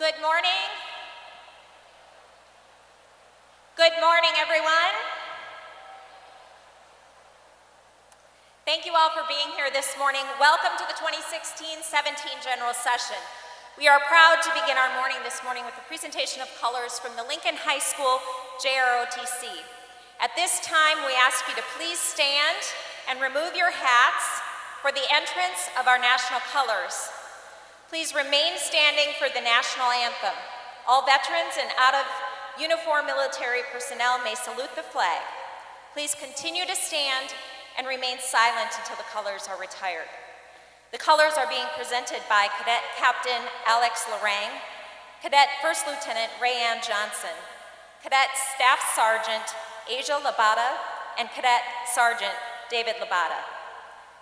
Good morning. Good morning, everyone. Thank you all for being here this morning. Welcome to the 2016-17 General Session. We are proud to begin our morning this morning with a presentation of colors from the Lincoln High School JROTC. At this time, we ask you to please stand and remove your hats for the entrance of our national colors. Please remain standing for the national anthem. All veterans and out-of-uniform military personnel may salute the flag. Please continue to stand and remain silent until the colors are retired. The colors are being presented by Cadet Captain Alex Larang, Cadet First Lieutenant Rayanne Johnson, Cadet Staff Sergeant Asia Labata, and Cadet Sergeant David Labata.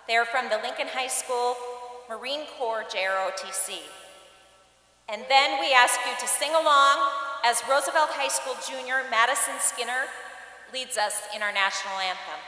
They are from the Lincoln High School Marine Corps JROTC. And then we ask you to sing along as Roosevelt High School junior Madison Skinner leads us in our national anthem.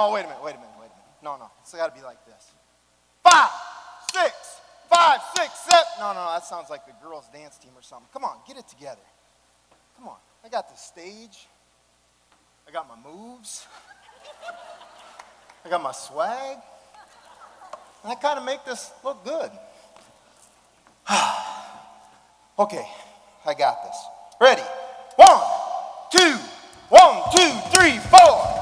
Oh, wait a minute. No. It's got to be like this. 5, 6, 5, 6, 7. No, that sounds like the girls' dance team or something. Come on, get it together. Come on. I got the stage. I got my moves. I got my swag. And I kind of make this look good. Okay, I got this. Ready? 1, 2, 1, 2, 3, 4.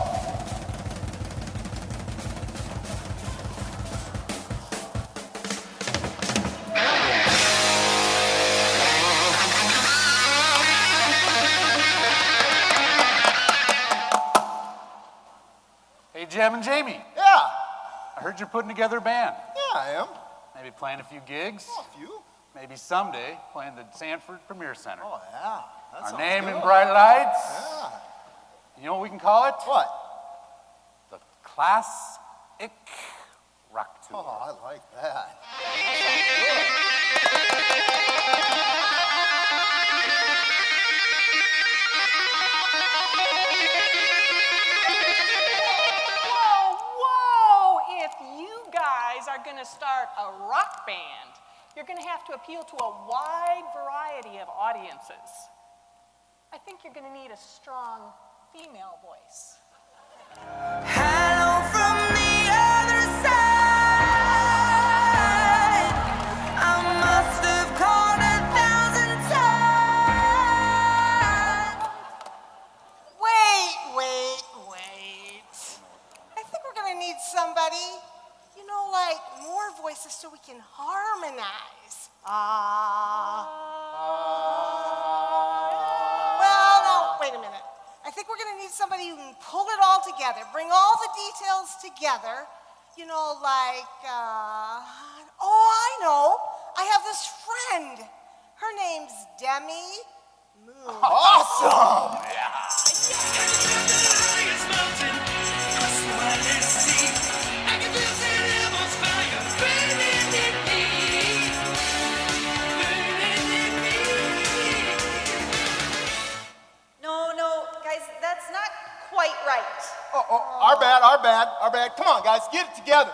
Hey, Jim and Jamie. Yeah. I heard you're putting together a band. Yeah, I am. Maybe playing a few gigs. Oh, a few. Maybe someday playing the Sanford Premier Center. Oh, yeah. That Our sounds name good. in bright lights. Yeah. You know what we can call it? What? The classic rock tour. Oh, I like that. Whoa! If you guys are going to start a rock band, you're going to have to appeal to a wide variety of audiences. I think you're going to need a strong female voice. Hello from the other side. I must have called 1,000 times. Wait. I think we're gonna need somebody, like more voices so we can harmonize. Well, no, wait a minute. I think we're gonna need somebody who can pull it all together, bring all the details together, oh, I know. I have this friend. Her name's Demi Moon. Awesome! No, guys, that's not quite right. Oh, our bad. Come on, guys, get it together.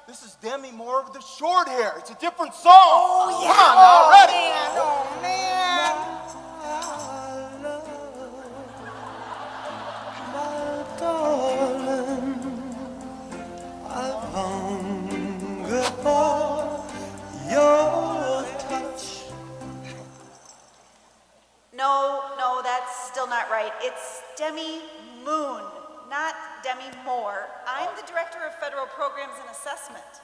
This is Demi Moore with the short hair. It's a different song. Oh, yeah. Come on now, ready? Oh, man. No, that's still not right. It's Demi Moon, not Demi Moore. I'm the Director of Federal Programs and Assessment.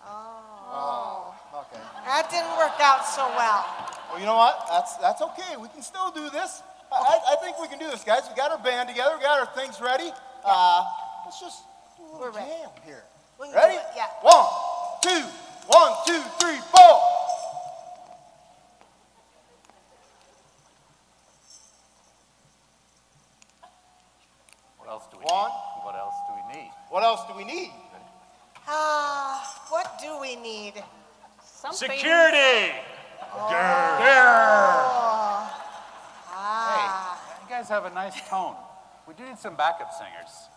Oh, okay. That didn't work out so well. Well, you know what? That's okay. We can still do this. I think we can do this, guys. We got our band together. We got our things ready. Let's just do a little We're ready. jam here. We can Ready? do it, yeah. 1, 2, 1, 2, 3, 4. What else do we One. need? What else do we need? What else do we need? What do we need? Something. Security! Hey, you guys have a nice tone. We do need some backup singers.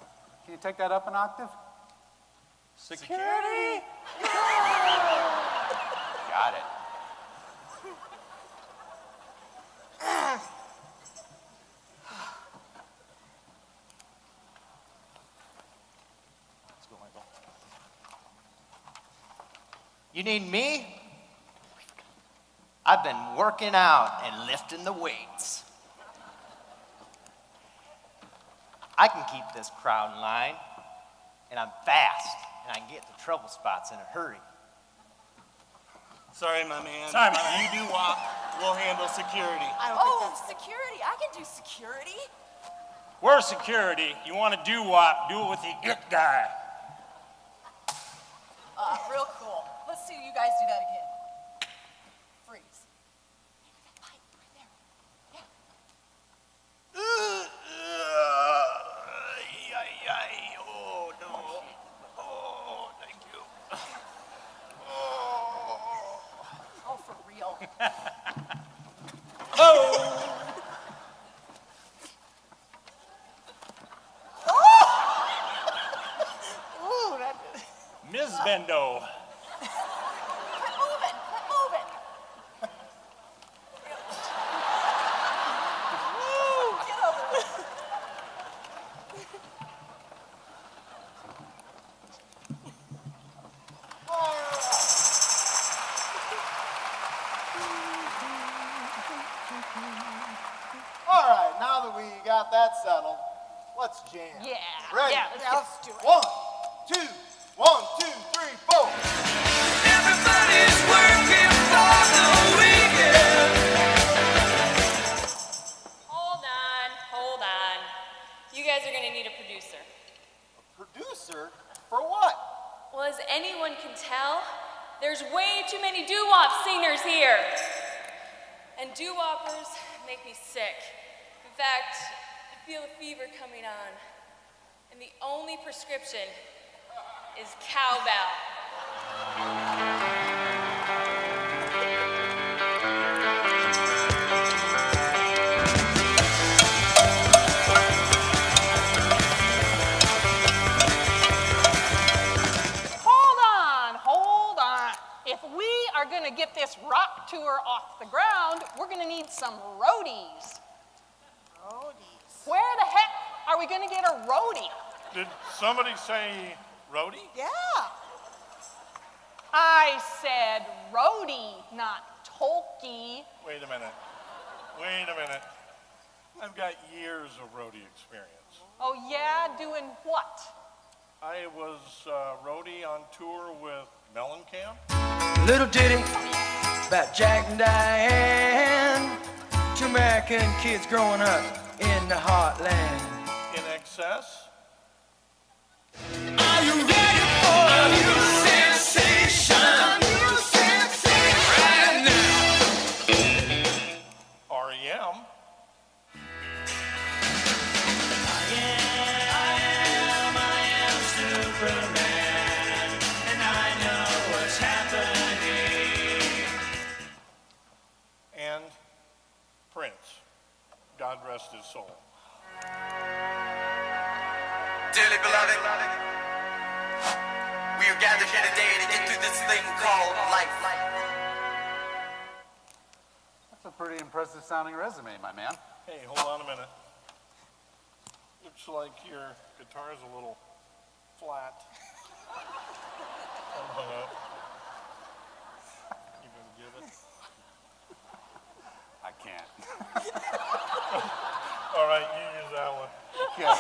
Can you take that up an octave? Security? Got it. Let's go, Michael. You need me? I've been working out and lifting the weights. I can keep this crowd in line, and I'm fast, and I can get to trouble spots in a hurry. Sorry, my man. You do walk, we'll handle security. Security. I can do security. We're security. You want to do what? Do it with the it guy. Real cool. Let's see you guys do that again. Freeze. That pipe right there. Oh, no. Oh, thank you. Oh, for real. Ooh, that... Ms. Bendo. Quit moving. Get over there. All right, now that we got that settled, let's jam. Yeah. Ready? Yeah, Let's do it. 1, 2, 1, 2, 3, 4. Everybody's working for the weekend. Hold on. You guys are gonna need a producer. Producer? For what? Well, as anyone can tell, there's way too many doo-wop singers here. And doo-woppers make me sick. In fact, I feel a fever coming on. And the only prescription is cowbell. Hold on. If we are gonna get this rock tour off the ground, we're gonna need some roadies. Roadies. Where the heck are we gonna get a roadie? Did somebody say roadie? Yeah. I said roadie, not tolkie. Wait a minute. Wait a minute. I've got years of roadie experience. Oh yeah, doing what? I was roadie on tour with Mellencamp. Little ditty about Jack and Diane. Two American kids growing up in the heartland. In excess. Are you ready for a new sensation? A new sensation. Right now. REM. I am Superman, and I know what's happening. And Prince. God rest his soul. Dearly beloved, we are gathered here today to get through this thing called life. That's a pretty impressive sounding resume, my man. Hey, hold on a minute. Looks like your guitar is a little flat. I'm hung up. You gonna give it? I can't. All right, you use that one. Okay.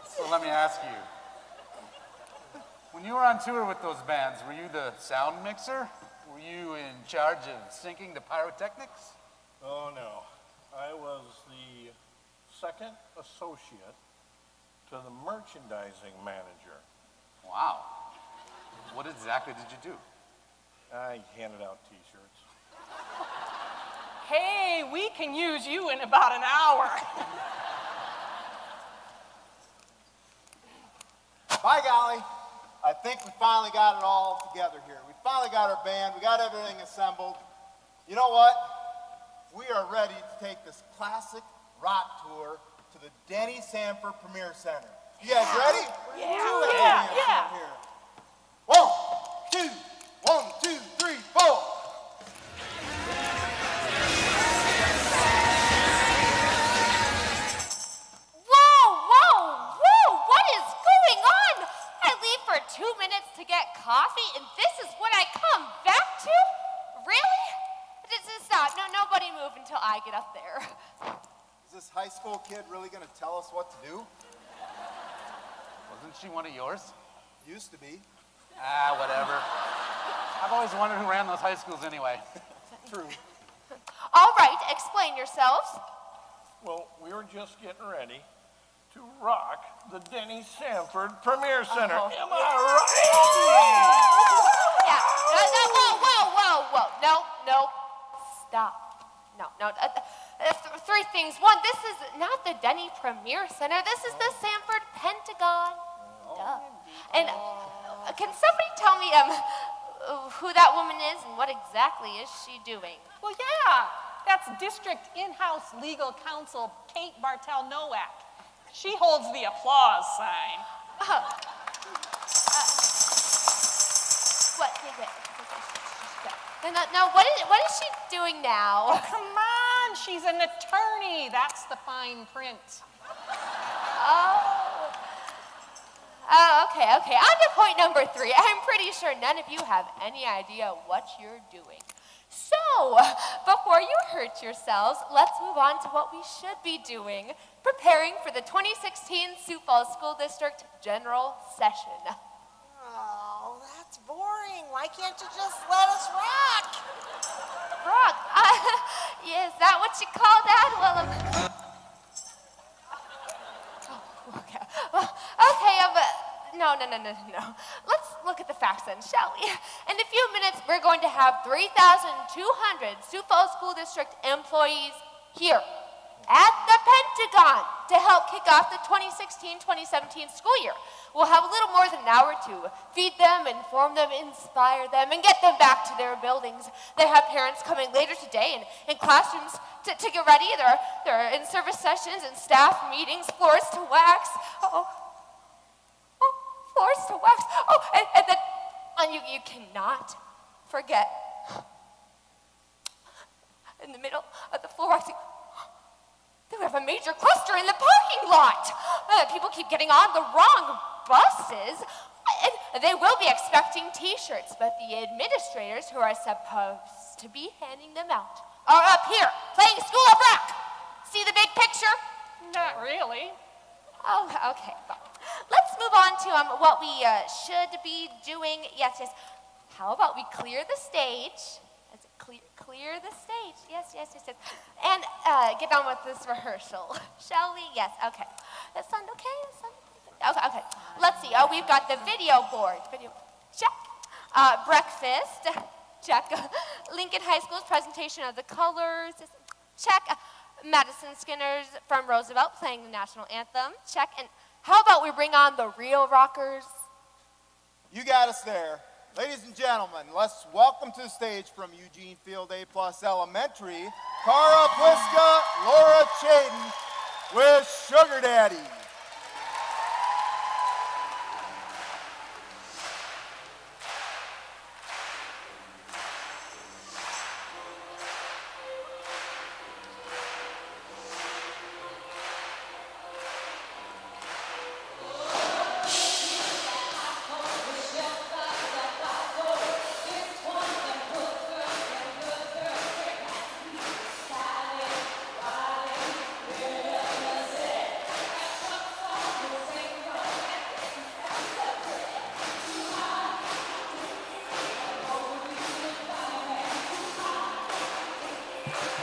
So let me ask you, when you were on tour with those bands, were you the sound mixer? Were you in charge of syncing the pyrotechnics? Oh, no. I was the second associate to the merchandising manager. Wow. What exactly did you do? I handed out T-shirts. Hey, we can use you in about an hour. By golly, I think we finally got it all together here. We finally got our band. We got everything assembled. You know what? We are ready to take this classic rock tour to the Denny Sanford Premier Center. You guys ready? Yeah. Here. 1, 2, 1, 2, 3, 4. What is going on? I leave for 2 minutes to get coffee, and this is what I come back to? Really? Just stop. No, nobody move until I get up there. Is this high school kid really going to tell us what to do? Wasn't she one of yours? Used to be. Ah, whatever. I've always wondered who ran those high schools anyway. True. All right, explain yourselves. Well, we were just getting ready to rock the Denny Sanford Premier Center. Am I right? Yeah. Whoa. No. Stop. No. Three things. One, this is not the Denny Premier Center. This is the Sanford Pentagon. Duh. And can somebody tell me who that woman is and what exactly is she doing? Well, yeah, that's District In-House Legal Counsel Kate Bartel-Nowak. She holds the applause sign. What? Now, what is she doing now? Oh, come on, she's an attorney. That's the fine print. Oh, okay. On to point number 3. I'm pretty sure none of you have any idea what you're doing. So, before you hurt yourselves, let's move on to what we should be doing, preparing for the 2016 Sioux Falls School District General Session. Oh, that's boring. Why can't you just let us rock? Rock? Yeah, is that what you call that? Well, okay. Well, okay, no. Let's look at the facts then, shall we? In a few minutes, we're going to have 3,200 Sioux Falls School District employees here at the Pentagon. Pentagon to help kick off the 2016-2017 school year. We'll have a little more than an hour to feed them, inform them, inspire them, and get them back to their buildings. They have parents coming later today in classrooms to get ready. They're in service sessions and staff meetings, floors to wax. Floors to wax. And then you cannot forget, in the middle of the floor waxing, we have a major cluster in the parking lot. People keep getting on the wrong buses, and they will be expecting T-shirts, but the administrators who are supposed to be handing them out are up here playing School of Rock. See the big picture? Not really. Oh, okay. Well, let's move on to what we should be doing. Yes. How about we clear the stage? Clear the stage. Yes. And get on with this rehearsal, shall we? Yes, okay. That sound okay? Okay. Let's see. We've got the video board. Check. Breakfast. Check. Lincoln High School's presentation of the colors. Check. Madison Skinner's From Roosevelt playing the national anthem. Check. And how about we bring on the real rockers? You got us there. Ladies and gentlemen, let's welcome to the stage from Eugene Field A+ Elementary, Cara Pliska, Laura Chaden with Sugar Daddy.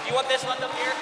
You want this one up here?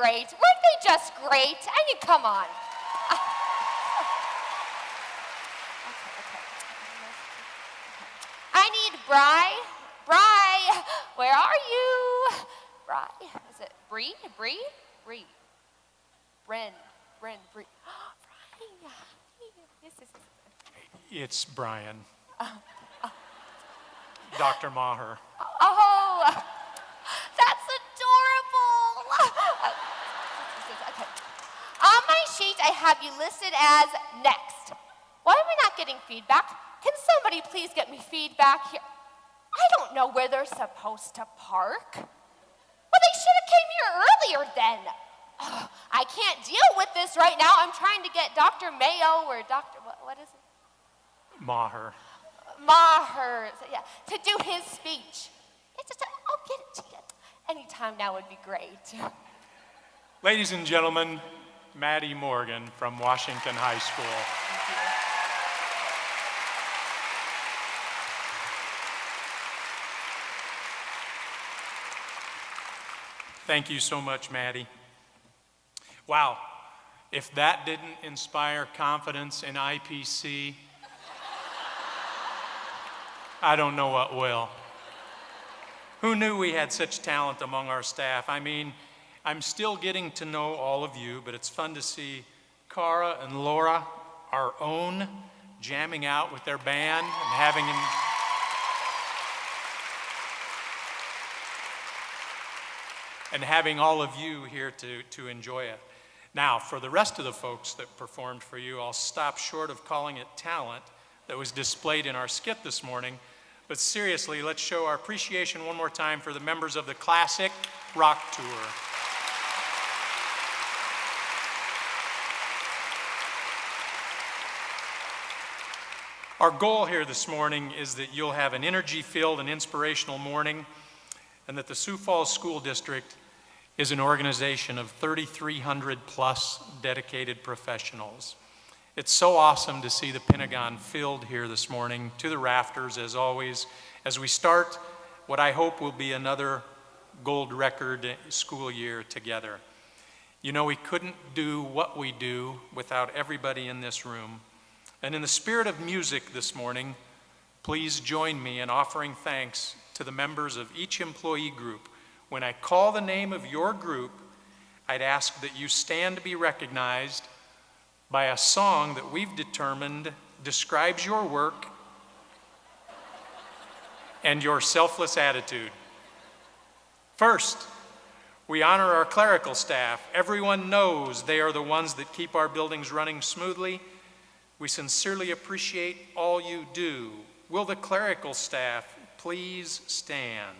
great? Weren't they just great? I mean, come on. Okay. I need Bri. Bri, where are you? Bri, is it Bree? Bree? Bree. Bren, Bree. Bri. Yes. It's Brian. Dr. Maher. Oh, that's adorable. Okay. On my sheet, I have you listed as next. Why am I not getting feedback? Can somebody please get me feedback here? I don't know where they're supposed to park. Well, they should have came here earlier then. I can't deal with this right now. I'm trying to get Dr. Mayo or Dr. What is it? Maher. Maher, yeah, to do his speech. It's just, I'll get it to you. Anytime now would be great. Ladies and gentlemen, Maddie Morgan from Washington High School. Thank you so much, Maddie. Wow, if that didn't inspire confidence in IPC, I don't know what will. Who knew we had such talent among our staff? I mean, I'm still getting to know all of you, but it's fun to see Cara and Laura, our own, jamming out with their band and having them. And having all of you here to enjoy it. Now, for the rest of the folks that performed for you, I'll stop short of calling it talent that was displayed in our skit this morning. But seriously, let's show our appreciation one more time for the members of the Classic Rock Tour. Our goal here this morning is that you'll have an energy-filled and inspirational morning, and that the Sioux Falls School District is an organization of 3,300 plus dedicated professionals. It's so awesome to see the Pentagon filled here this morning to the rafters, as always, as we start what I hope will be another gold record school year together. You know, we couldn't do what we do without everybody in this room. And in the spirit of music this morning, please join me in offering thanks to the members of each employee group. When I call the name of your group, I'd ask that you stand to be recognized by a song that we've determined describes your work and your selfless attitude. First, we honor our clerical staff. Everyone knows they are the ones that keep our buildings running smoothly. We sincerely appreciate all you do. Will the clerical staff please stand?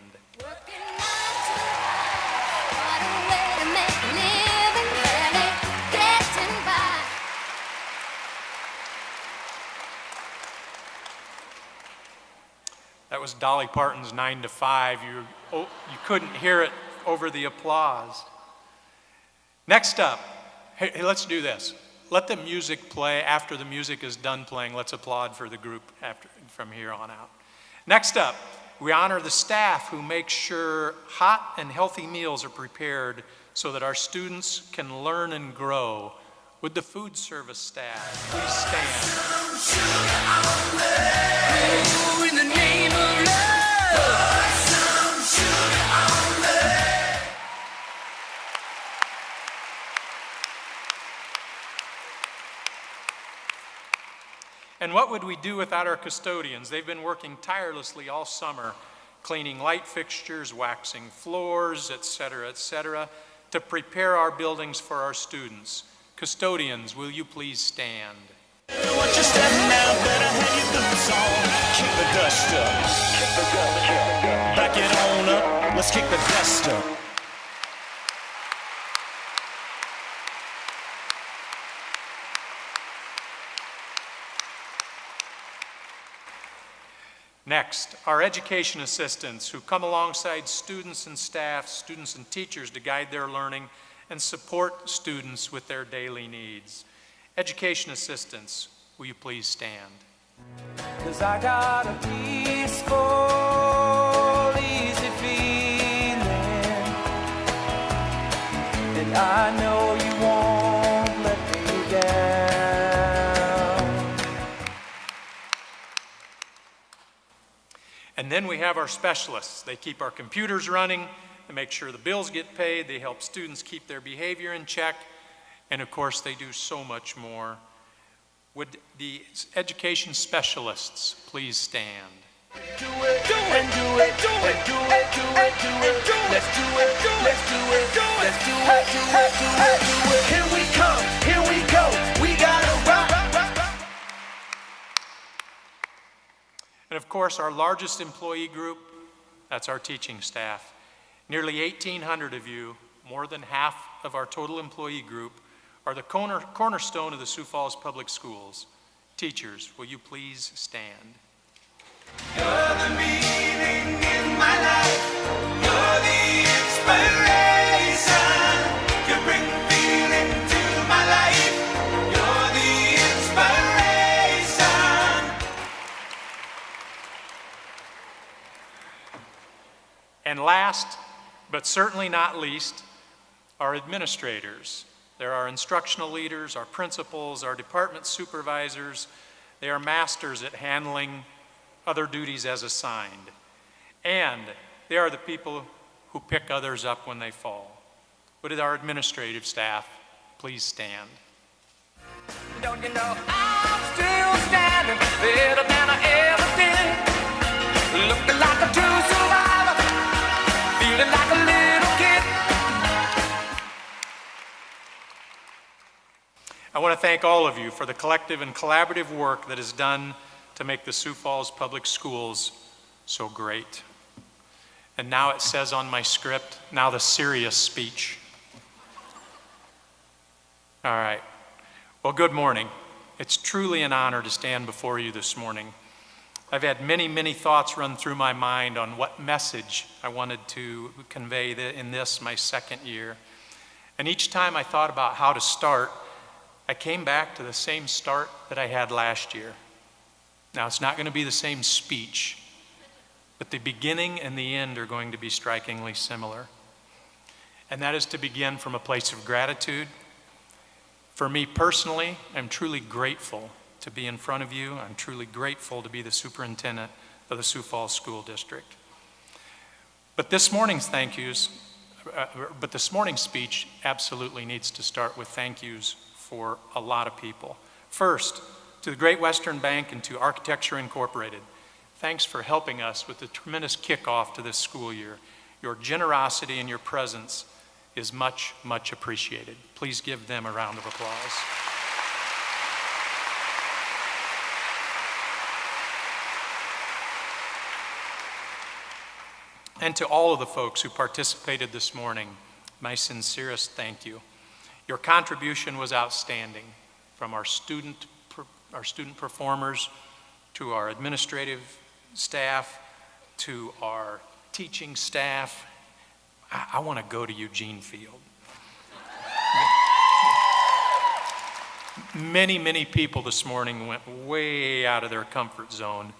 That was Dolly Parton's 9 to 5. You couldn't hear it over the applause. Next up, hey, let's do this. Let the music play. After the music is done playing, let's applaud for the group from here on out. Next up, we honor the staff who make sure hot and healthy meals are prepared so that our students can learn and grow. Would the food service staff please stand? In the name of love. And what would we do without our custodians? They've been working tirelessly all summer, cleaning light fixtures, waxing floors, et cetera, to prepare our buildings for our students. Custodians, will you please stand? Watch your step now, better have your boots on. Kick the dust up. Back it on up, let's kick the dust up. Next, our education assistants who come alongside students and staff, students and teachers to guide their learning and support students with their daily needs. Education assistants, will you please stand? 'Cause I got a peaceful, easy feeling, and I know you won't let me down. And then we have our specialists. They keep our computers running, they make sure the bills get paid, they help students keep their behavior in check, and of course they do so much more. Would the education specialists please stand? Do it, do it, do it, do it, do it, do it, do it, let's do it, let's do it, let's do it, do it, do it, do it. Here we come, here we go, we gotta rock. And of course, our largest employee group, that's our teaching staff. Nearly 1,800 of you, more than half of our total employee group, are the cornerstone of the Sioux Falls Public Schools. Teachers, will you please stand? You're the meaning in my life. You're the inspiration. You bring feeling to my life. You're the inspiration. And last, but certainly not least, our administrators. They're our instructional leaders, our principals, our department supervisors. They are masters at handling other duties as assigned. And they are the people who pick others up when they fall. Would our administrative staff please stand? Don't you know I'm still standing better than I ever did. Looking like a true survivor, feeling like a little kid. I want to thank all of you for the collective and collaborative work that is done to make the Sioux Falls Public Schools so great. And now it says on my script, now the serious speech. All right. Well, good morning. It's truly an honor to stand before you this morning. I've had many, many thoughts run through my mind on what message I wanted to convey in this, my second year. And each time I thought about how to start, I came back to the same start that I had last year. Now, it's not going to be the same speech, but the beginning and the end are going to be strikingly similar. And that is to begin from a place of gratitude. For me personally, I'm truly grateful to be in front of you. I'm truly grateful to be the superintendent of the Sioux Falls School District. But this morning's speech absolutely needs to start with thank yous for a lot of people. First, to the Great Western Bank and to Architecture Incorporated, thanks for helping us with the tremendous kickoff to this school year. Your generosity and your presence is much, much appreciated. Please give them a round of applause. And to all of the folks who participated this morning, my sincerest thank you. Your contribution was outstanding, from our student performers, to our administrative staff, to our teaching staff. I want to go to Eugene Field. Many, many people this morning went way out of their comfort zone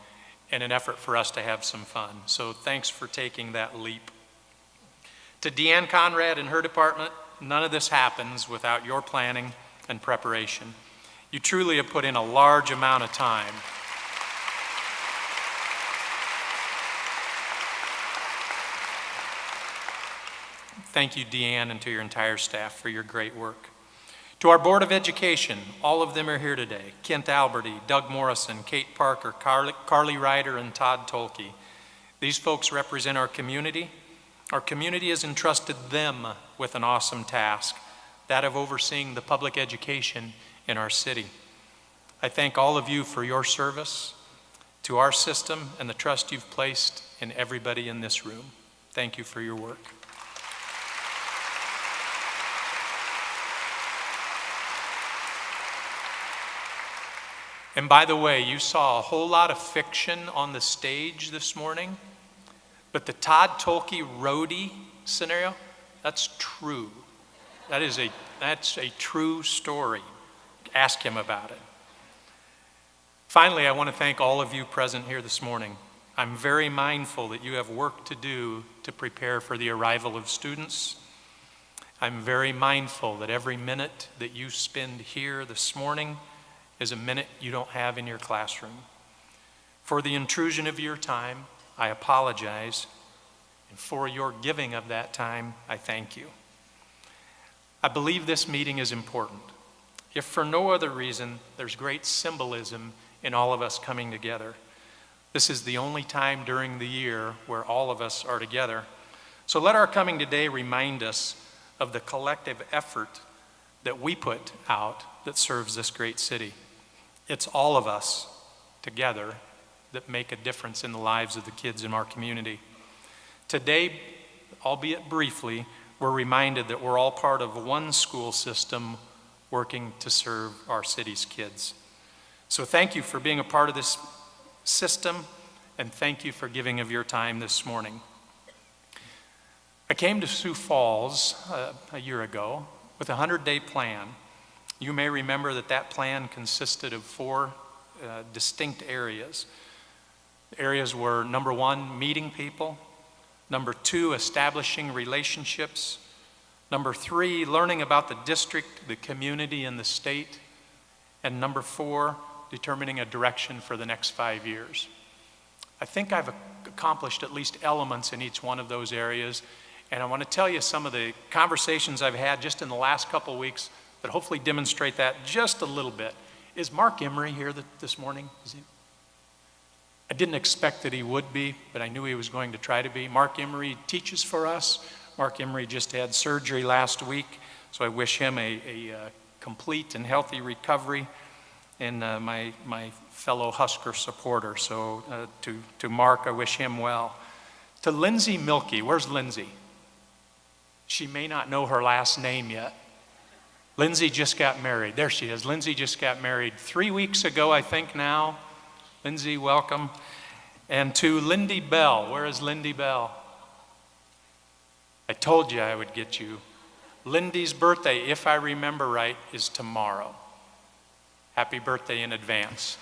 in an effort for us to have some fun. So thanks for taking that leap. To Deanne Conrad and her department, none of this happens without your planning and preparation. You truly have put in a large amount of time. Thank you, Deanne, and to your entire staff for your great work. To our Board of Education, all of them are here today. Kent Alberty, Doug Morrison, Kate Parker, Carly Ryder, and Todd Tolke. These folks represent our community. Our community has entrusted them with an awesome task, that of overseeing the public education in our city. I thank all of you for your service to our system and the trust you've placed in everybody in this room. Thank you for your work. And by the way, you saw a whole lot of fiction on the stage this morning, but the Todd Tolke roadie scenario, that's true. That's a true story. Ask him about it. Finally, I want to thank all of you present here this morning. I'm very mindful that you have work to do to prepare for the arrival of students. I'm very mindful that every minute that you spend here this morning is a minute you don't have in your classroom. For the intrusion of your time, I apologize, and for your giving of that time, I thank you. I believe this meeting is important. If for no other reason, there's great symbolism in all of us coming together. This is the only time during the year where all of us are together. So let our coming today remind us of the collective effort that we put out that serves this great city. It's all of us together that make a difference in the lives of the kids in our community. Today, albeit briefly, we're reminded that we're all part of one school system working to serve our city's kids. So thank you for being a part of this system, and thank you for giving of your time this morning. I came to Sioux Falls a year ago with a 100-day plan. You may remember that that plan consisted of 4 distinct areas. Areas were, number 1, meeting people. Number 2, establishing relationships. Number 3, learning about the district, the community, and the state. And number 4, determining a direction for the next 5 years. I think I've accomplished at least elements in each one of those areas. And I want to tell you some of the conversations I've had just in the last couple of weeks that hopefully demonstrate that just a little bit. Is Mark Emery here this morning? Is he? I didn't expect that he would be, but I knew he was going to try to be. Mark Emery teaches for us. Mark Emery just had surgery last week, so I wish him a complete and healthy recovery, and my fellow Husker supporter. So to Mark, I wish him well. To Lindsay Milkey, where's Lindsay? She may not know her last name yet. Lindsay just got married. There she is. Lindsay just got married 3 weeks ago, I think now. Lindsay, welcome. And to Lindy Bell. Where is Lindy Bell? I told you I would get you. Lindy's birthday, if I remember right, is tomorrow. Happy birthday in advance.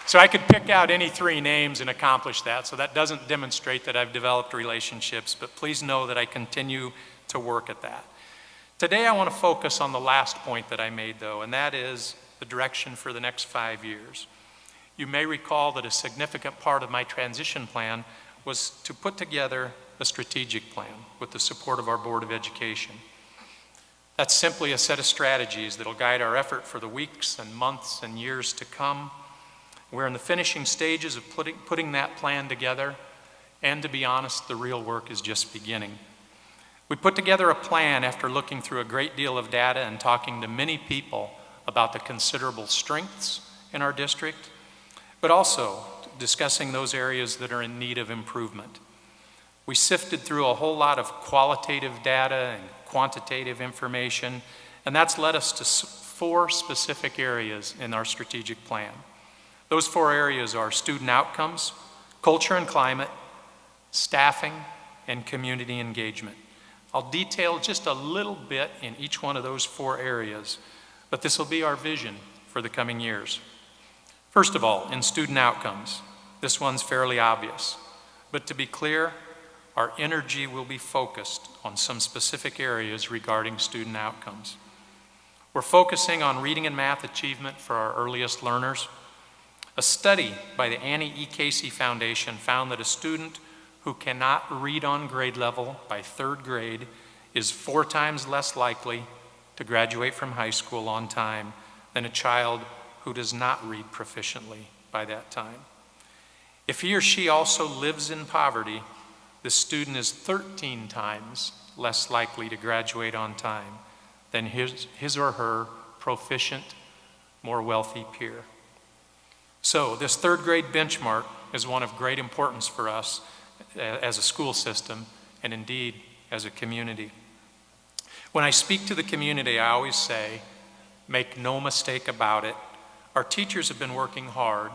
So I could pick out any 3 names and accomplish that, so that doesn't demonstrate that I've developed relationships, but please know that I continue to work at that. Today I want to focus on the last point that I made though, and that is the direction for the next 5 years. You may recall that a significant part of my transition plan was to put together a strategic plan with the support of our Board of Education. That's simply a set of strategies that'll guide our effort for the weeks and months and years to come. We're in the finishing stages of putting that plan together, and to be honest, the real work is just beginning. We put together a plan after looking through a great deal of data and talking to many people about the considerable strengths in our district, but also discussing those areas that are in need of improvement. We sifted through a whole lot of qualitative data and quantitative information, and that's led us to 4 specific areas in our strategic plan. Those 4 areas are student outcomes, culture and climate, staffing, and community engagement. I'll detail just a little bit in each one of those 4 areas, but this will be our vision for the coming years. First of all, in student outcomes, this one's fairly obvious, but to be clear, our energy will be focused on some specific areas regarding student outcomes. We're focusing on reading and math achievement for our earliest learners. A study by the Annie E. Casey Foundation found that a student who cannot read on grade level by 3rd grade is 4 times less likely to graduate from high school on time than a child who does not read proficiently by that time. If he or she also lives in poverty, the student is 13 times less likely to graduate on time than his or her proficient, more wealthy peer. So this 3rd grade benchmark is one of great importance for us as a school system and indeed as a community. When I speak to the community, I always say, make no mistake about it, our teachers have been working hard,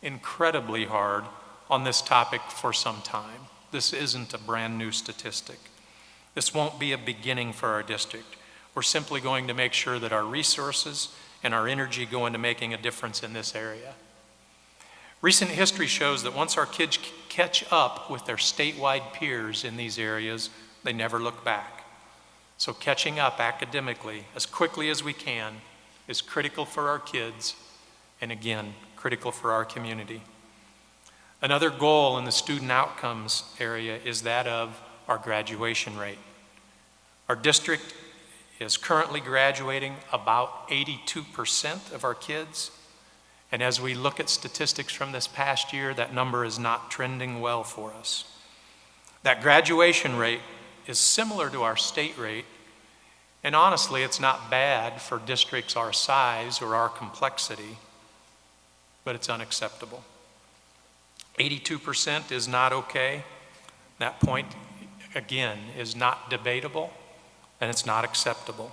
incredibly hard, on this topic for some time. This isn't a brand new statistic. This won't be a beginning for our district. We're simply going to make sure that our resources and our energy go into making a difference in this area. Recent history shows that once our kids catch up with their statewide peers in these areas, they never look back. So catching up academically as quickly as we can is critical for our kids and, again, critical for our community. Another goal in the student outcomes area is that of our graduation rate. Our district is currently graduating about 82% of our kids, and as we look at statistics from this past year, that number is not trending well for us. That graduation rate is similar to our state rate, and honestly, it's not bad for districts our size or our complexity, but it's unacceptable. 82% is not okay. That point, again, is not debatable, and it's not acceptable.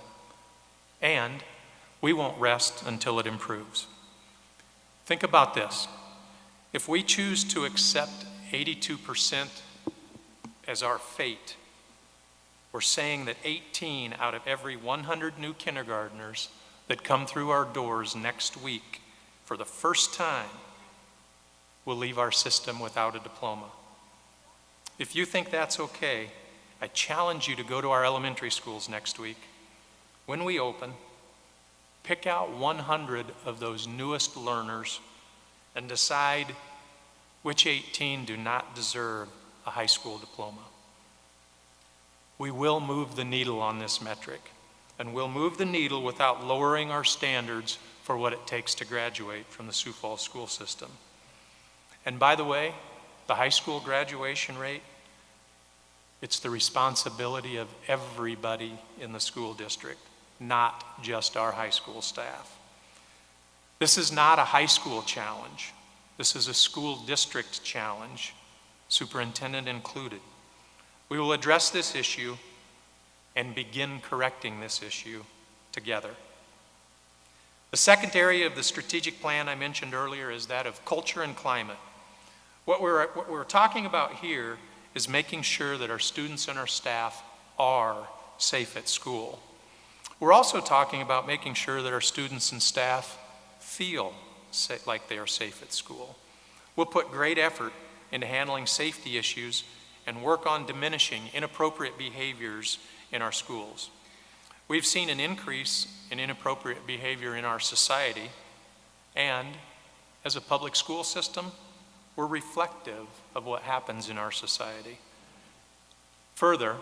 And we won't rest until it improves. Think about this. If we choose to accept 82% as our fate, we're saying that 18 out of every 100 new kindergartners that come through our doors next week for the first time will leave our system without a diploma. If you think that's okay, I challenge you to go to our elementary schools next week. When we open, pick out 100 of those newest learners and decide which 18 do not deserve a high school diploma. We will move the needle on this metric, and we'll move the needle without lowering our standards for what it takes to graduate from the Sioux Falls school system. And by the way, the high school graduation rate, it's the responsibility of everybody in the school district, not just our high school staff. This is not a high school challenge. This is a school district challenge, superintendent included. We will address this issue and begin correcting this issue together. The second area of the strategic plan I mentioned earlier is that of culture and climate. What we're talking about here is making sure that our students and our staff are safe at school. We're also talking about making sure that our students and staff feel like they are safe at school. We'll put great effort into handling safety issues and work on diminishing inappropriate behaviors in our schools. We've seen an increase in inappropriate behavior in our society, and as a public school system, we're reflective of what happens in our society. Further,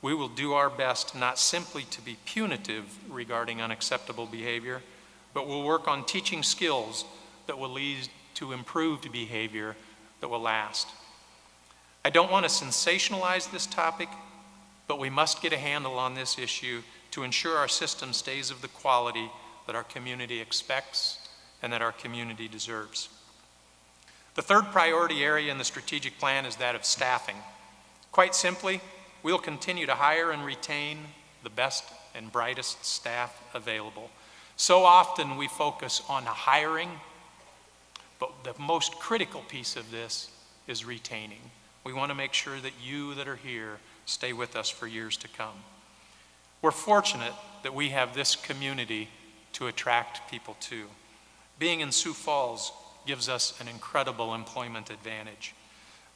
we will do our best not simply to be punitive regarding unacceptable behavior, but we'll work on teaching skills that will lead to improved behavior that will last. I don't want to sensationalize this topic, but we must get a handle on this issue to ensure our system stays of the quality that our community expects and that our community deserves. The third priority area in the strategic plan is that of staffing. Quite simply, we'll continue to hire and retain the best and brightest staff available. So often we focus on hiring, but the most critical piece of this is retaining. We want to make sure that you that are here stay with us for years to come. We're fortunate that we have this community to attract people to. Being in Sioux Falls gives us an incredible employment advantage.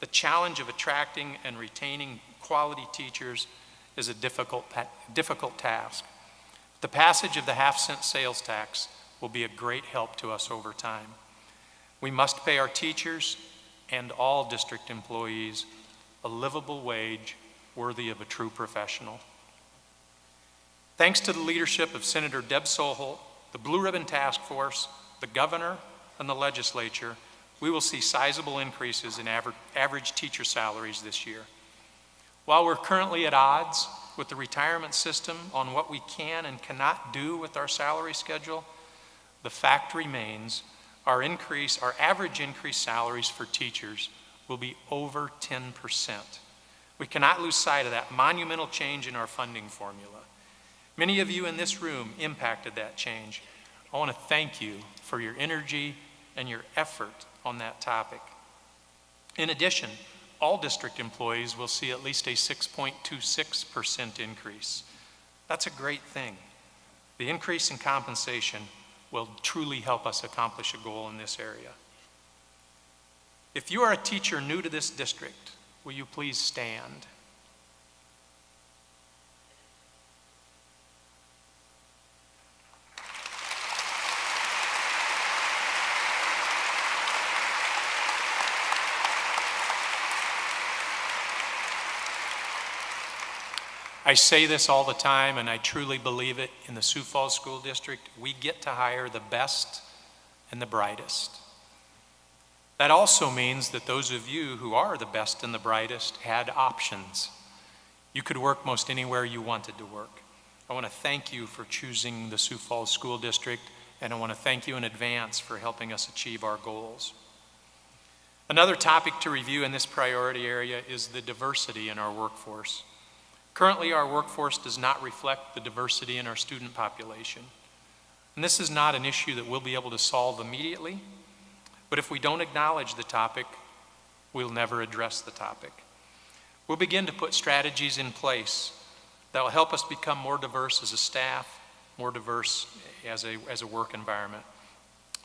The challenge of attracting and retaining quality teachers is a difficult task. The passage of the half-cent sales tax will be a great help to us over time. We must pay our teachers and all district employees a livable wage worthy of a true professional. Thanks to the leadership of Senator Deb Soholt, the Blue Ribbon Task Force, the governor, and the legislature, we will see sizable increases in average teacher salaries this year. While we're currently at odds with the retirement system on what we can and cannot do with our salary schedule, the fact remains our average increase salaries for teachers will be over 10%. We cannot lose sight of that monumental change in our funding formula. Many of you in this room impacted that change. I want to thank you for your energy and your effort on that topic. In addition, all district employees will see at least a 6.26% increase. That's a great thing. The increase in compensation will truly help us accomplish a goal in this area. If you are a teacher new to this district, will you please stand? I say this all the time, and I truly believe it. In the Sioux Falls School District, we get to hire the best and the brightest. That also means that those of you who are the best and the brightest had options. You could work most anywhere you wanted to work. I want to thank you for choosing the Sioux Falls School District, and I want to thank you in advance for helping us achieve our goals. Another topic to review in this priority area is the diversity in our workforce. Currently, our workforce does not reflect the diversity in our student population. And this is not an issue that we'll be able to solve immediately, but if we don't acknowledge the topic, we'll never address the topic. We'll begin to put strategies in place that will help us become more diverse as a staff, more diverse as a work environment.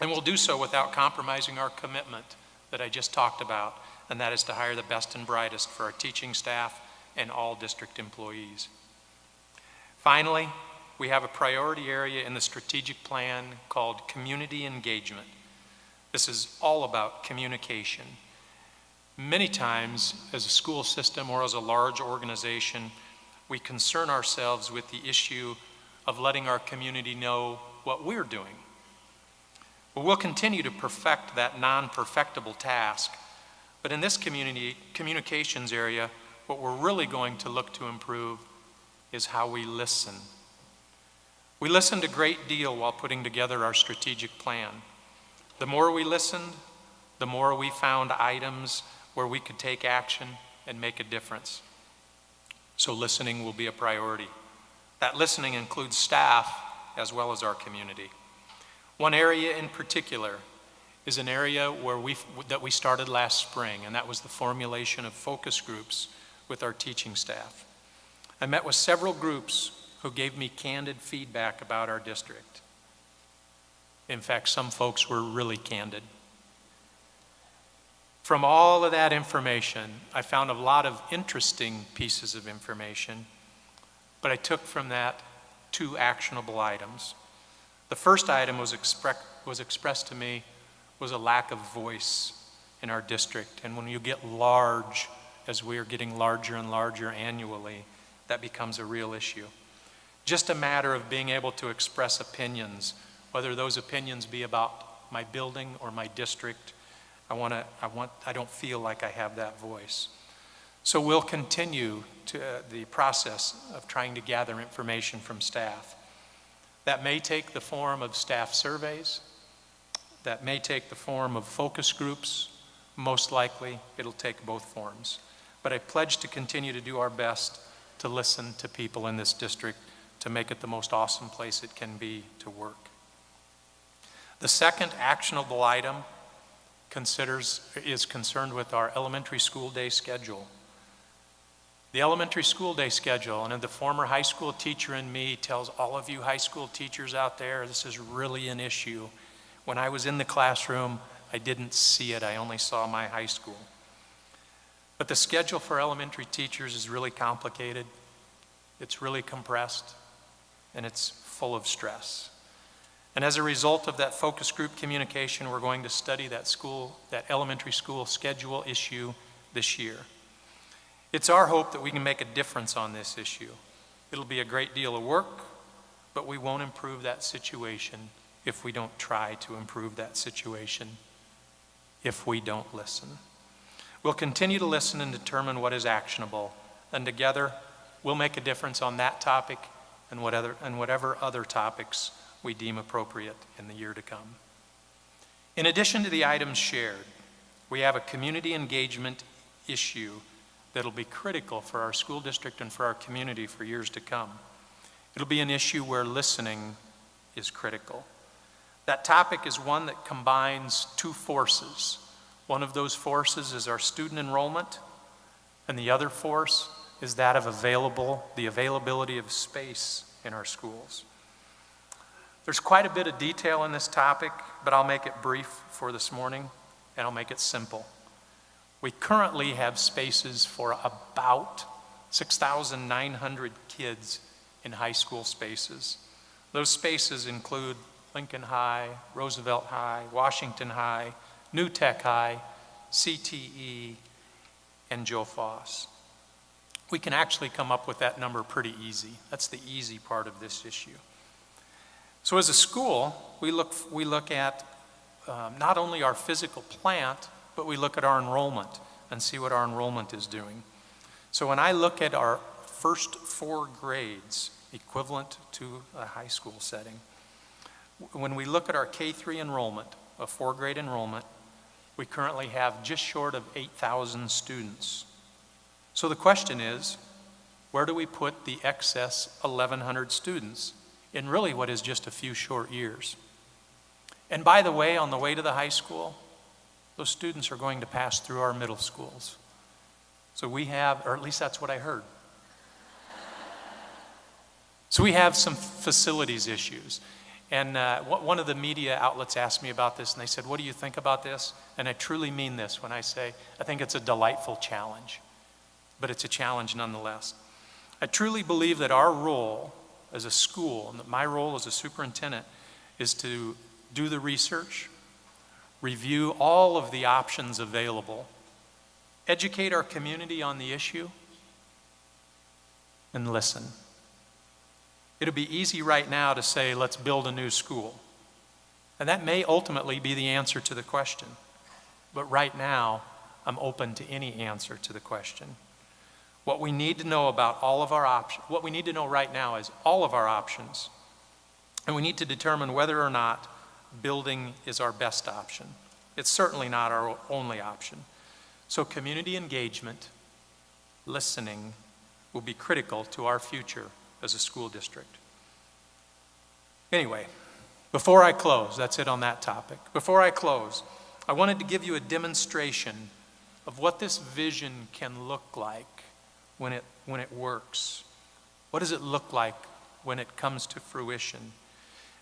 And we'll do so without compromising our commitment that I just talked about, and that is to hire the best and brightest for our teaching staff and all district employees. Finally, we have a priority area in the strategic plan called community engagement. This is all about communication. Many times, as a school system or as a large organization, we concern ourselves with the issue of letting our community know what we're doing. But we'll continue to perfect that non-perfectible task. But in this communications area, what we're really going to look to improve is how we listen. We listened a great deal while putting together our strategic plan. The more we listened, the more we found items where we could take action and make a difference. So listening will be a priority. That listening includes staff as well as our community. One area in particular is an area that we started last spring, and that was the formulation of focus groups with our teaching staff. I met with several groups who gave me candid feedback about our district. In fact, some folks were really candid. From all of that information, I found a lot of interesting pieces of information, but I took from that 2 actionable items. The first item was expressed to me was a lack of voice in our district, and when you get large, as we are getting larger and larger annually, that becomes a real issue. Just a matter of being able to express opinions, whether those opinions be about my building or my district. I don't feel like I have that voice. So we'll continue to the process of trying to gather information from staff. That may take the form of staff surveys. That may take the form of focus groups. Most likely, it'll take both forms. But I pledge to continue to do our best to listen to people in this district to make it the most awesome place it can be to work. The second actionable item is concerned with our elementary school day schedule. The elementary school day schedule, and the former high school teacher in me tells all of you high school teachers out there, this is really an issue. When I was in the classroom, I didn't see it. I only saw my high school. But the schedule for elementary teachers is really complicated. It's really compressed, and it's full of stress. And as a result of that focus group communication, we're going to study that elementary school schedule issue this year. It's our hope that we can make a difference on this issue. It'll be a great deal of work, but we won't improve that situation if we don't try to improve that situation, if we don't listen. We'll continue to listen and determine what is actionable, and together we'll make a difference on that topic and whatever other topics we deem appropriate in the year to come. In addition to the items shared, we have a community engagement issue that'll be critical for our school district and for our community for years to come. It'll be an issue where listening is critical. That topic is one that combines 2 forces. One of those forces is our student enrollment, and the other force is that of the availability of space in our schools. There's quite a bit of detail in this topic, but I'll make it brief for this morning, and I'll make it simple. We currently have spaces for about 6,900 kids in high school spaces. Those spaces include Lincoln High, Roosevelt High, Washington High, New Tech High, CTE, and Joe Foss. We can actually come up with that number pretty easy. That's the easy part of this issue. So as a school, we look at not only our physical plant, but we look at our enrollment and see what our enrollment is doing. So when I look at our first 4 grades, equivalent to a high school setting, when we look at our K-3 enrollment, a 4-grade enrollment, we currently have just short of 8,000 students. So the question is, where do we put the excess 1,100 students in really what is just a few short years? And by the way, on the way to the high school, those students are going to pass through our middle schools. So we have, or at least that's what I heard. So we have some facilities issues. And one of the media outlets asked me about this, and they said, what do you think about this? And I truly mean this when I say, I think it's a delightful challenge, but it's a challenge nonetheless. I truly believe that our role as a school, and that my role as a superintendent, is to do the research, review all of the options available, educate our community on the issue, and listen. It'll be easy right now to say, let's build a new school. And that may ultimately be the answer to the question. But right now, I'm open to any answer to the question. What we need to know about all of our options, what we need to know right now is all of our options. And we need to determine whether or not building is our best option. It's certainly not our only option. So community engagement, listening, will be critical to our future as a school district. Anyway, before I close, that's it on that topic. Before I close, I wanted to give you a demonstration of what this vision can look like when it works. What does it look like when it comes to fruition?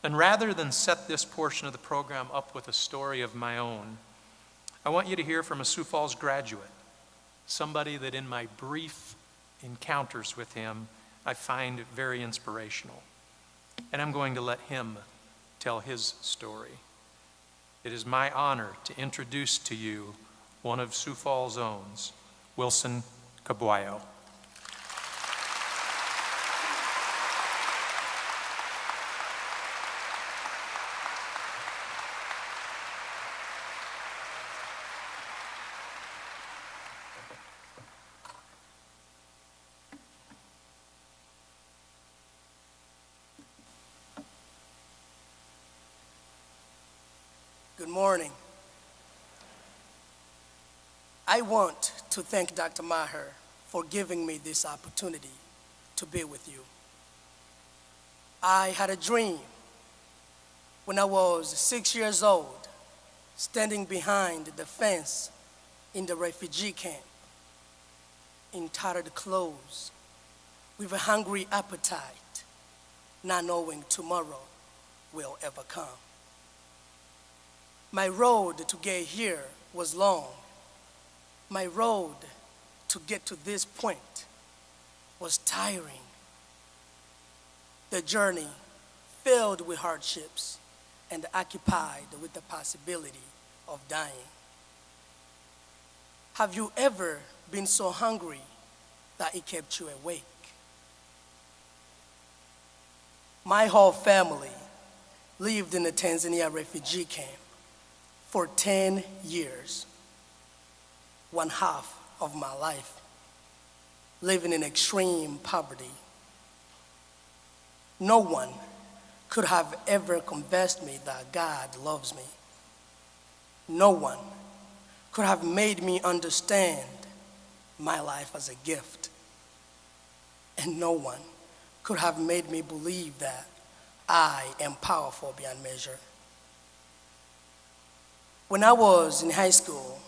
And rather than set this portion of the program up with a story of my own, I want you to hear from a Sioux Falls graduate, somebody that in my brief encounters with him, I find very inspirational. And I'm going to let him tell his story. It is my honor to introduce to you one of Sioux Falls' own, Wilson Cabuayo. Good morning. I want to thank Dr. Maher for giving me this opportunity to be with you. I had a dream when I was 6 years old, standing behind the fence in the refugee camp, in tattered clothes, with a hungry appetite, not knowing tomorrow will ever come. My road to get here was long. My road to get to this point was tiring. The journey filled with hardships and occupied with the possibility of dying. Have you ever been so hungry that it kept you awake? My whole family lived in a Tanzania refugee camp for 10 years, one half of my life, living in extreme poverty. No one could have ever convinced me that God loves me. No one could have made me understand my life as a gift. And no one could have made me believe that I am powerful beyond measure. When I was in high school,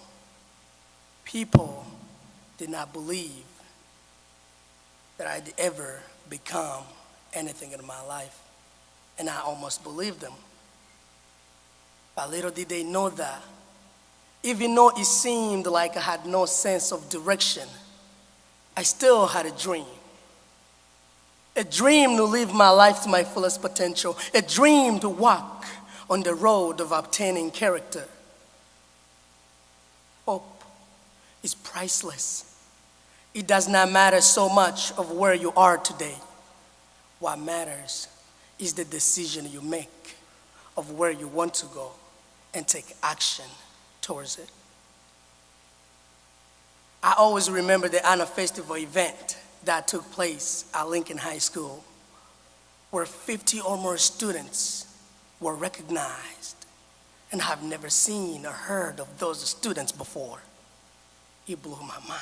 people did not believe that I'd ever become anything in my life, and I almost believed them. But little did they know that Even though it seemed like I had no sense of direction, I still had a dream. A dream to live my life to my fullest potential. A dream to walk on the road of obtaining character. Hope is priceless. It does not matter so much of where you are today. What matters is the decision you make of where you want to go and take action towards it. I always remember the Honor Festival event that took place at Lincoln High School, where 50 or more students were recognized, and I've never seen or heard of those students before. It blew my mind.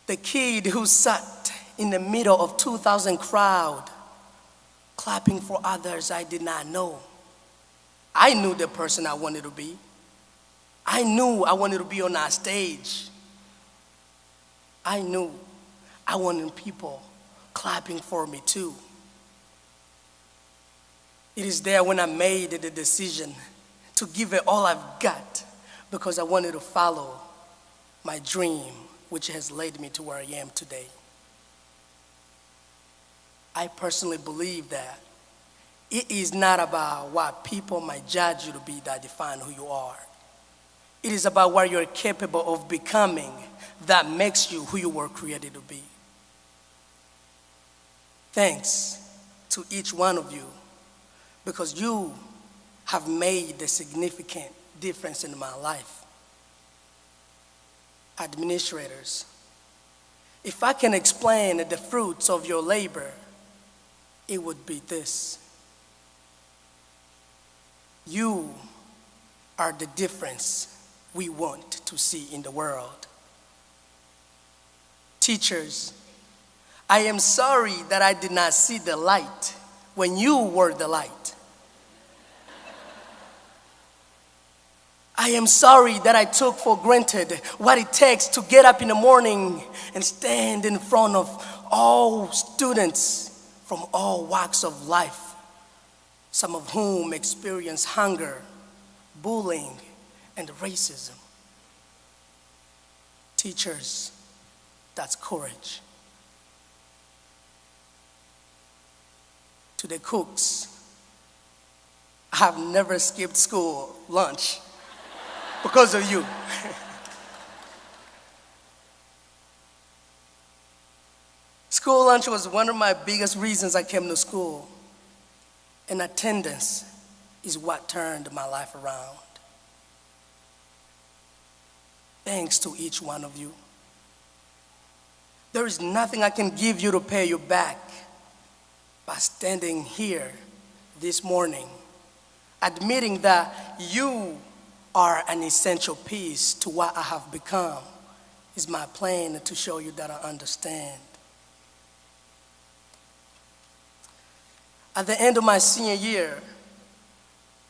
The kid who sat in the middle of 2,000 crowd, clapping for others I did not know. I knew the person I wanted to be. I knew I wanted to be on that stage. I knew I wanted people clapping for me too. It is there when I made the decision to give it all I've got because I wanted to follow my dream, which has led me to where I am today. I personally believe that it is not about what people might judge you to be that define who you are. It is about what you're capable of becoming that makes you who you were created to be. Thanks to each one of you, because you have made a significant difference in my life. Administrators, if I can explain the fruits of your labor, it would be this. You are the difference we want to see in the world. Teachers, I am sorry that I did not see the light when you were the light. I am sorry that I took for granted what it takes to get up in the morning and stand in front of all students from all walks of life, some of whom experience hunger, bullying, and racism. Teachers, that's courage. To the cooks, I have never skipped school lunch because of you. School lunch was one of my biggest reasons I came to school, and attendance is what turned my life around. Thanks to each one of you. There is nothing I can give you to pay you back by standing here this morning, admitting that you are an essential piece to what I have become. Is my plan to show you that I understand. At the end of my senior year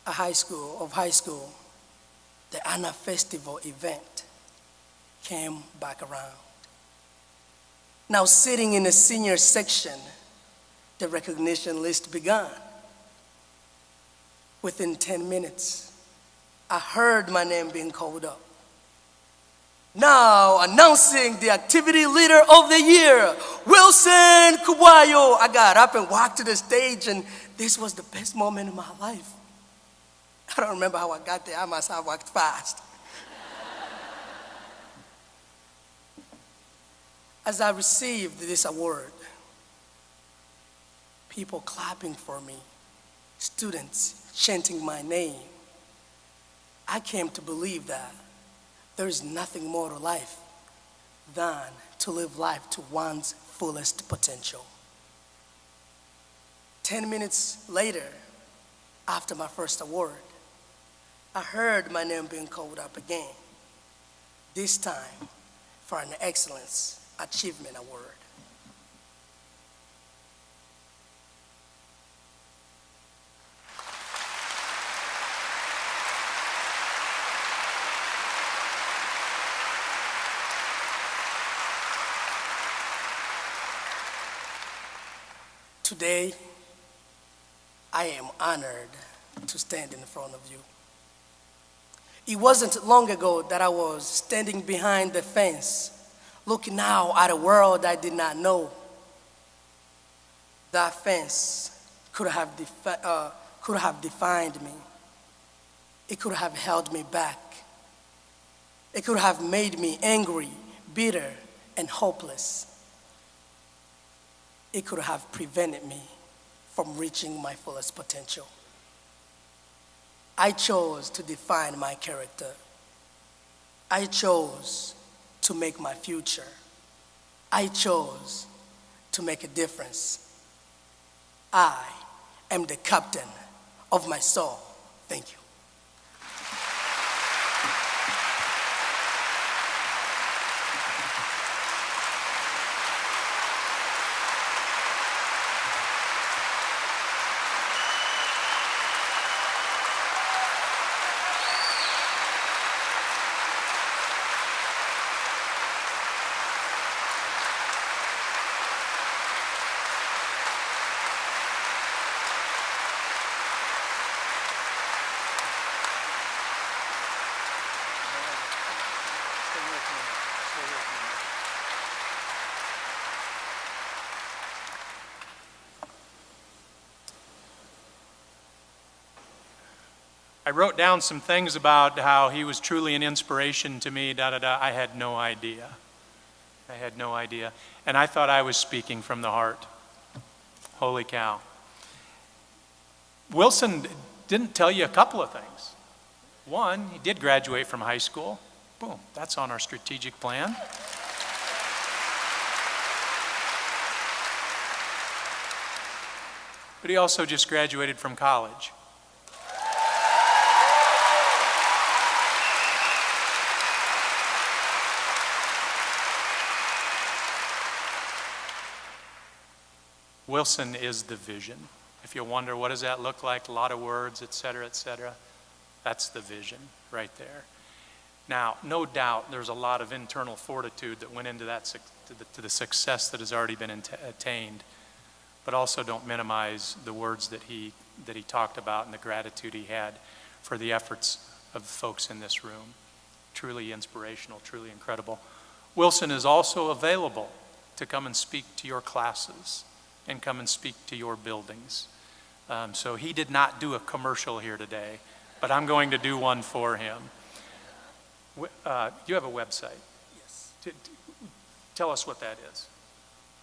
of high school, the Honor Festival event came back around. Now sitting in the senior section, the recognition list began. Within 10 minutes, I heard my name being called up. Now announcing the activity leader of the year, Wilson Kuwayo. I got up and walked to the stage, and this was the best moment in my life. I don't remember how I got there. I must have walked fast. As I received this award, people clapping for me, students chanting my name, I came to believe that there is nothing more to life than to live life to one's fullest potential. 10 minutes later, after my first award, I heard my name being called up again, this time for an Excellence Achievement Award. Today, I am honored to stand in front of you. It wasn't long ago that I was standing behind the fence, looking out at a world I did not know. That fence could have defined me. It could have held me back. It could have made me angry, bitter, and hopeless. It could have prevented me from reaching my fullest potential. I chose to define my character. I chose to make my future. I chose to make a difference. I am the captain of my soul. Thank you. I wrote down some things about how he was truly an inspiration to me, I had no idea. I had no idea. And I thought I was speaking from the heart. Holy cow. Wilson didn't tell you a couple of things. One, he did graduate from high school. Boom, that's on our strategic plan. But he also just graduated from college. Wilson is the vision. If you wonder what does that look like, a lot of words, et cetera, that's the vision right there. Now, no doubt there's a lot of internal fortitude that went into that, to the success that has already been attained, but also don't minimize the words that he talked about and the gratitude he had for the efforts of the folks in this room. Truly inspirational, truly incredible. Wilson is also available to come and speak to your classes and come and speak to your buildings. So he did not do a commercial here today, but I'm going to do one for him. You have a website. Yes. Tell us what that is.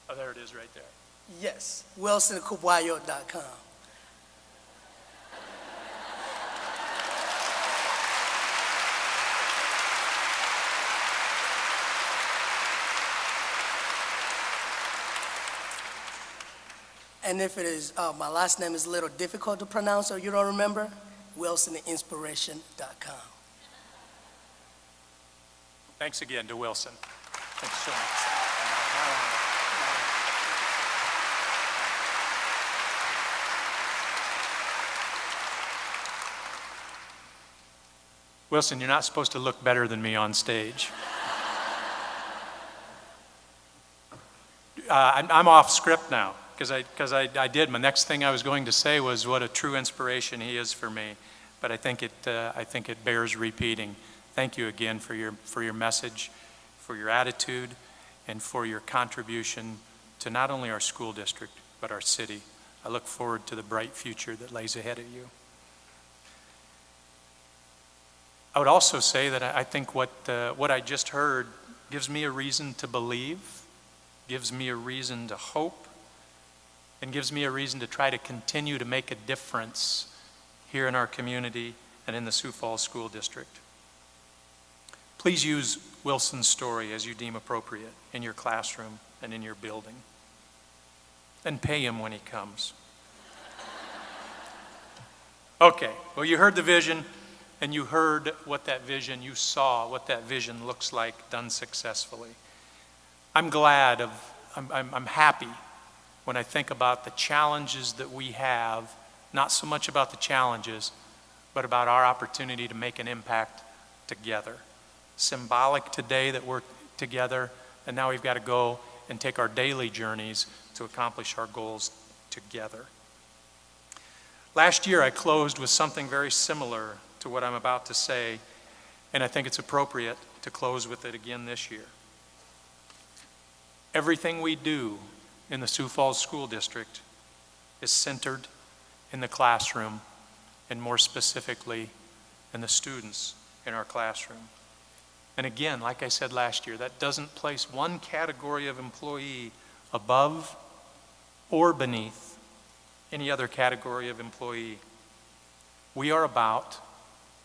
Oh, there it is right there. Yes, wilsonkubwayo.com. And if it is, my last name is a little difficult to pronounce or you don't remember, wilsoninspiration.com. Thanks again to Wilson. Thanks so much. Wilson, you're not supposed to look better than me on stage. I'm off script now. Because I did. My next thing I was going to say was what a true inspiration he is for me. But I think it bears repeating. Thank you again for your message, for your attitude, and for your contribution to not only our school district, but our city. I look forward to the bright future that lays ahead of you. I would also say that I think what I just heard gives me a reason to believe, gives me a reason to hope, and gives me a reason to try to continue to make a difference here in our community and in the Sioux Falls School District. Please use Wilson's story as you deem appropriate in your classroom and in your building. And pay him when he comes. Okay, well, you heard the vision, and you heard what that vision, you saw what that vision looks like done successfully. I'm happy when I think about the challenges that we have, not so much about the challenges, but about our opportunity to make an impact together. Symbolic today that we're together, and now we've got to go and take our daily journeys to accomplish our goals together. Last year I closed with something very similar to what I'm about to say, and I think it's appropriate to close with it again this year. Everything we do in the Sioux Falls School District is centered in the classroom, and more specifically, in the students in our classroom. And again, like I said last year, that doesn't place one category of employee above or beneath any other category of employee. We are about,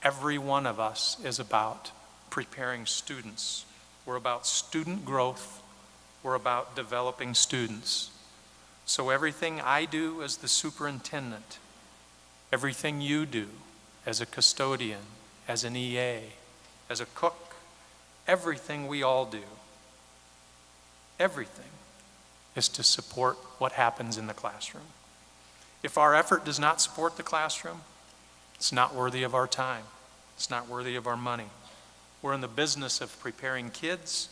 every one of us is about preparing students. We're about student growth. We're about developing students. So everything I do as the superintendent, everything you do as a custodian, as an EA, as a cook, everything we all do, everything is to support what happens in the classroom. If our effort does not support the classroom, it's not worthy of our time. It's not worthy of our money. We're in the business of preparing kids.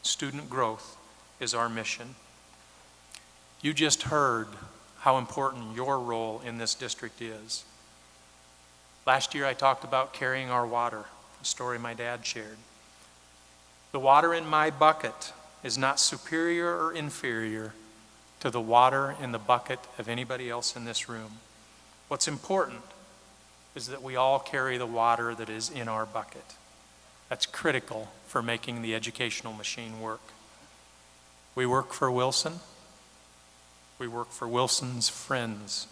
Student growth is our mission. You just heard how important your role in this district is. Last year I talked about carrying our water, a story my dad shared. The water in my bucket is not superior or inferior to the water in the bucket of anybody else in this room. What's important is that we all carry the water that is in our bucket. That's critical for making the educational machine work. We work for Wilson. We work for Wilson's friends.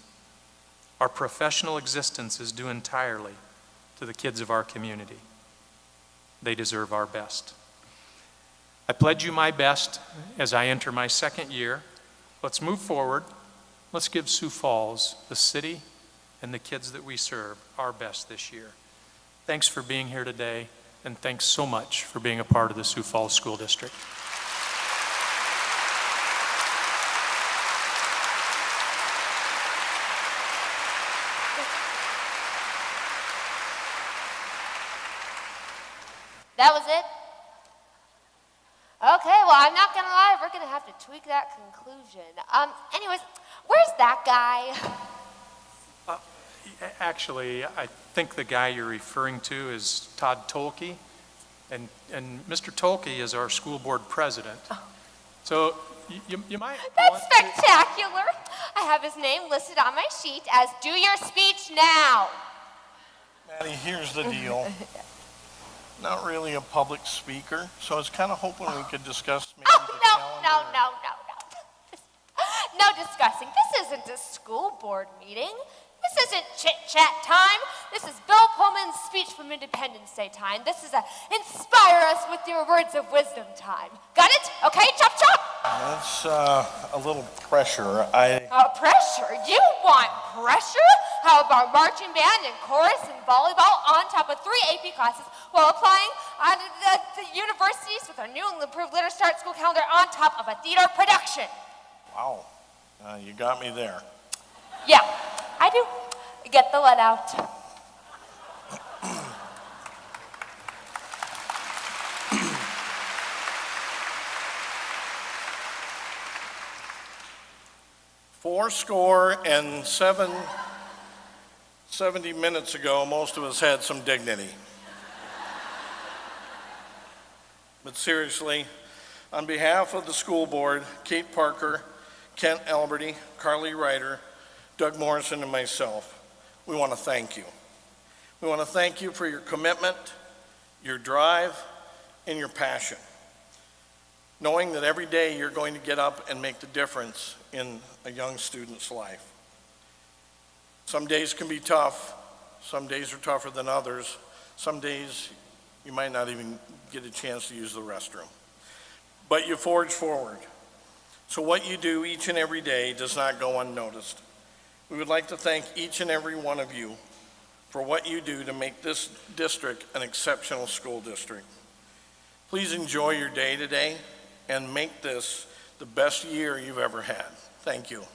Our professional existence is due entirely to the kids of our community. They deserve our best. I pledge you my best as I enter my second year. Let's move forward. Let's give Sioux Falls, the city, and the kids that we serve our best this year. Thanks for being here today, and thanks so much for being a part of the Sioux Falls School District. That was it? Okay, well, I'm not gonna lie, we're gonna have to tweak that conclusion. Anyways, where's that guy? Actually, I think the guy you're referring to is Todd Tolke, and Mr. Tolke is our school board president. Oh. So you might That's spectacular. I have his name listed on my sheet as "Do your speech now." Maddie, here's the deal. Not really a public speaker, so I was kind of hoping we could discuss maybe the calendar. No. No discussing. This isn't a school board meeting. This isn't chit-chat time. This is Bill Pullman's speech from Independence Day time. This is a inspire us with your words of wisdom time. Got it? Okay, chop chop. That's a little pressure. Pressure? You want pressure? How about marching band and chorus and volleyball on top of 3 AP classes while applying the universities with our new and improved Later Start school calendar on top of a theater production? Wow, you got me there. Yeah, I do. Get the let out. Fourscore and 70 minutes ago, most of us had some dignity. But seriously, on behalf of the school board, Kate Parker, Kent Alberty, Carly Ryder, Doug Morrison, and myself, we want to thank you. We want to thank you for your commitment, your drive, and your passion. Knowing that every day you're going to get up and make the difference in a young student's life. Some days can be tough. Some days are tougher than others. Some days you might not even get a chance to use the restroom. But you forge forward. So what you do each and every day does not go unnoticed. We would like to thank each and every one of you for what you do to make this district an exceptional school district. Please enjoy your day today and make this the best year you've ever had. Thank you.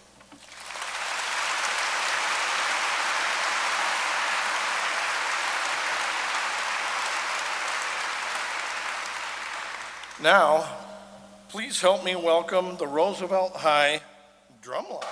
Now, please help me welcome the Roosevelt High Drumline.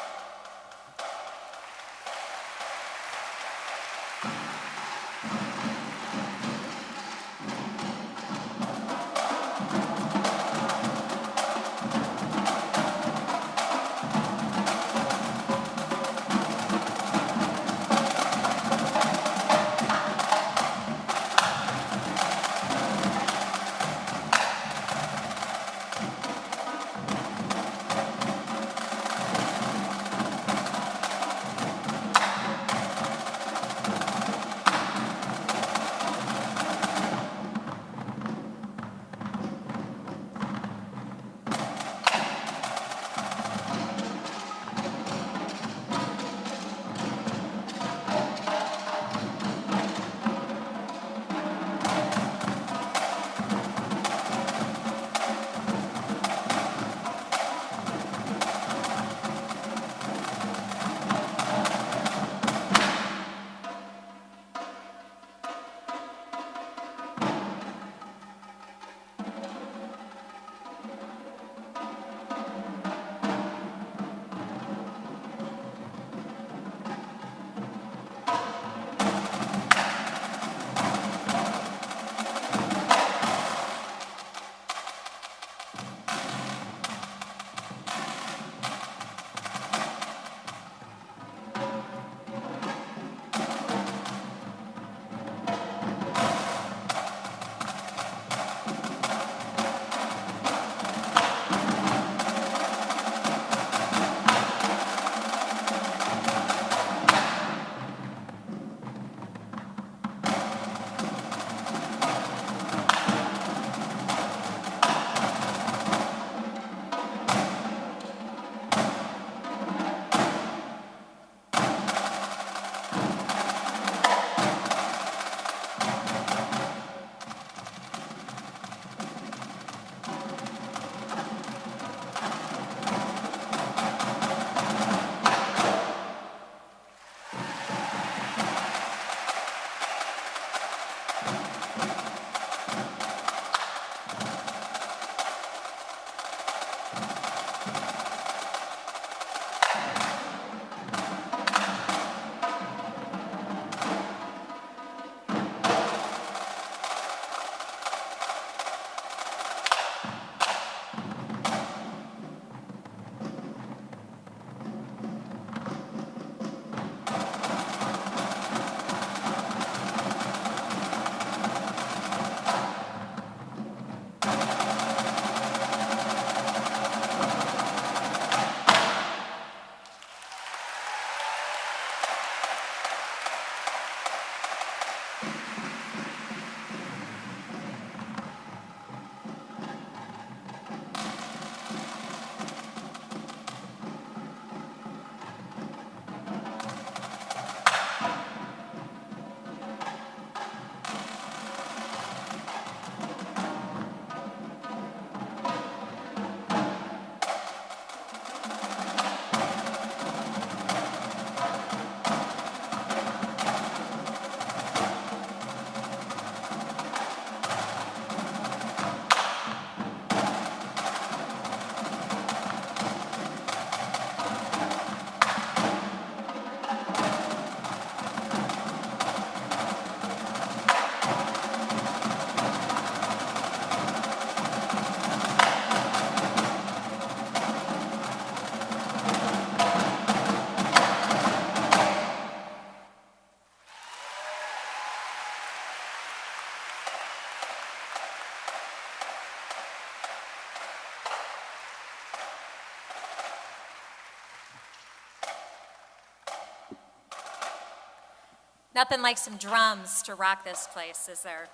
Nothing like some drums to rock this place, is there?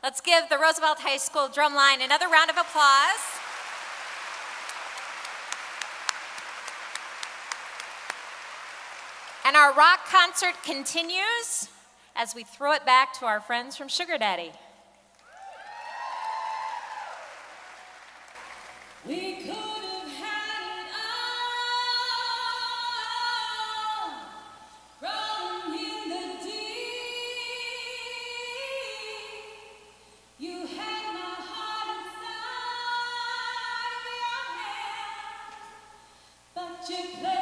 Let's give the Roosevelt High School drum line another round of applause. And our rock concert continues as we throw it back to our friends from Sugar Daddy. We could have had it all, rolling in the deep. You had my heart inside your hand, but you played